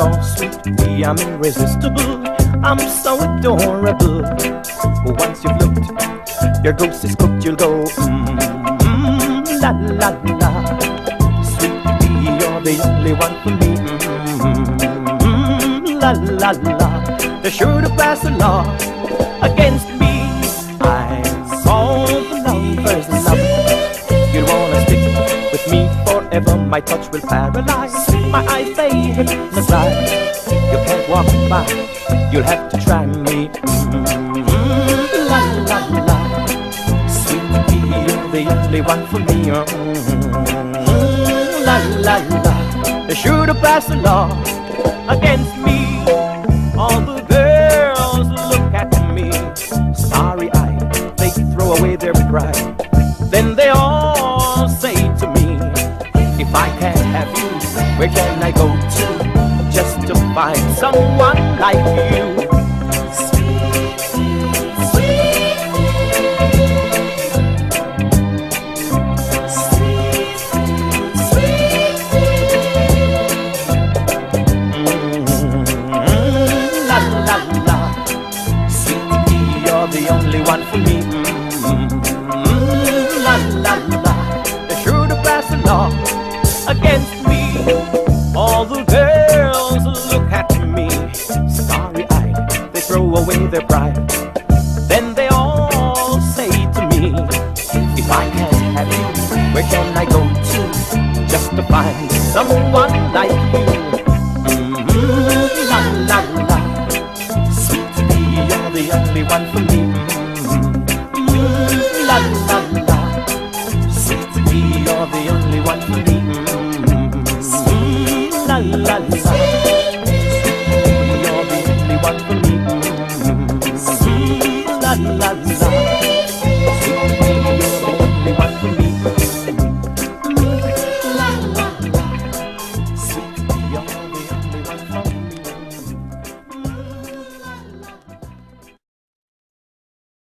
Oh, sweet pea, I'm irresistible. I'm so adorable. Once you've looked, your ghost is cooked. You'll go la la la. Sweet pea, you're the only one for me. La la la. They're sure to pass a law against me. I saw the lovers love. You'll wanna stick with me forever. My touch will paralyze. My eyes they hypnotize. You can't walk by. You'll have to try me. La la la. Sweet pea, you're the only one for me. La la la. They're sure to pass a law against me. All the girls look at me, starry-eyed. They throw away their pride. Then they all say to me, if I can't have you, where can I go to just to find someone like you? Sweet, sweet, sweet, sweet, la la la. Sweet pea, you're the only one for me. La la la. They're sure to pass a law against me. All the girls look at me, starry-eyed. They throw away their pride. Then they all say to me, if I can't have you, where can I go to just to find someone like you? La la la. Sweet pea, you're the only one for me.